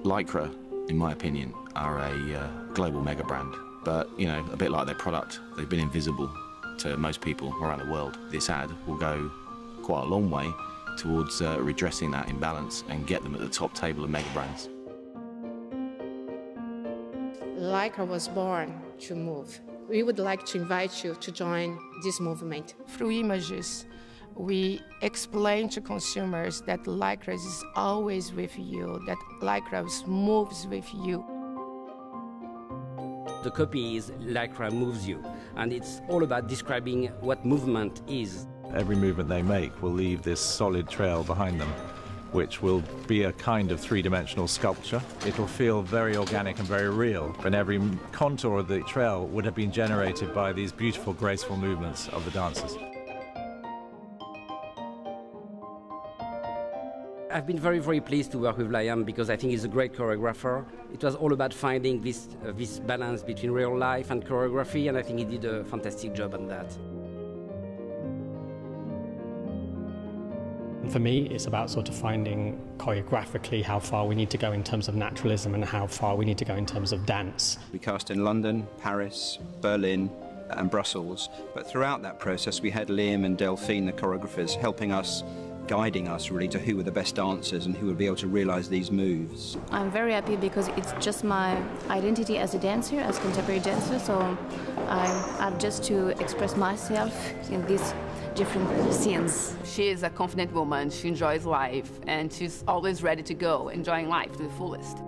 Lycra, in my opinion, are a global mega brand. But, you know, a bit like their product, they've been invisible to most people around the world. This ad will go quite a long way towards redressing that imbalance and get them at the top table of mega brands. Lycra was born to move. We would like to invite you to join this movement. Through images, we explain to consumers that Lycra is always with you, that Lycra moves with you. The copy is Lycra moves you, and it's all about describing what movement is. Every movement they make will leave this solid trail behind them, which will be a kind of three-dimensional sculpture. It'll feel very organic and very real, and every contour of the trail would have been generated by these beautiful, graceful movements of the dancers. I've been very, very pleased to work with Liam because I think he's a great choreographer. It was all about finding this balance between real life and choreography, and I think he did a fantastic job on that. For me, it's about sort of finding choreographically how far we need to go in terms of naturalism and how far we need to go in terms of dance. We cast in London, Paris, Berlin and Brussels, but throughout that process we had Liam and Delphine, the choreographers, helping us, guiding us really to who were the best dancers and who would be able to realise these moves. I'm very happy because it's just my identity as a dancer, as contemporary dancer, so I'm just to express myself in these different scenes. She is a confident woman, she enjoys life, and she's always ready to go, enjoying life to the fullest.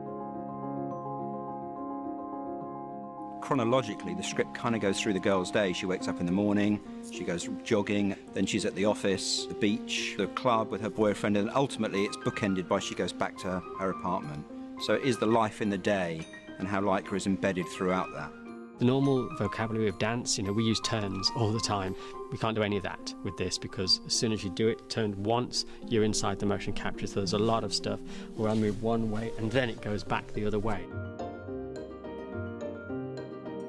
Chronologically, the script kind of goes through the girl's day. She wakes up in the morning, she goes jogging, then she's at the office, the beach, the club with her boyfriend, and ultimately it's bookended by she goes back to her apartment. So it is the life in the day and how Lycra is embedded throughout that. The normal vocabulary of dance, we use turns all the time. We can't do any of that with this because as soon as you do it turned once, you're inside the motion capture. So there's a lot of stuff where I move one way and then it goes back the other way.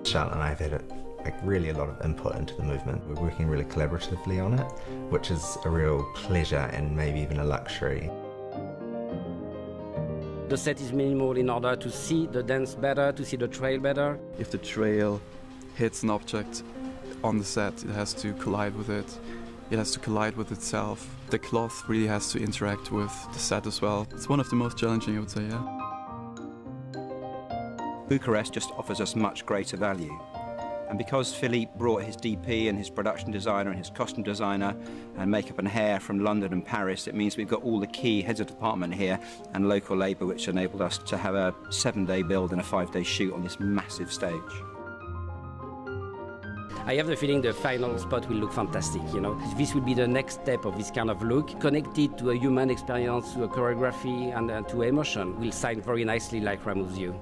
Charlotte and I have had really a lot of input into the movement. We're working really collaboratively on it, which is a real pleasure and maybe even a luxury. The set is minimal in order to see the dance better, to see the trail better. If the trail hits an object on the set, it has to collide with it. It has to collide with itself. The cloth really has to interact with the set as well. It's one of the most challenging, I would say, yeah. Bucharest just offers us much greater value. And because Philippe brought his DP and his production designer and his costume designer and makeup and hair from London and Paris, it means we've got all the key heads of department here and local labour, which enabled us to have a 7-day build and a 5-day shoot on this massive stage. I have the feeling the final spot will look fantastic, This will be the next step of this kind of look, connected to a human experience, to a choreography and to emotion. Will sign very nicely Lycra Moves You.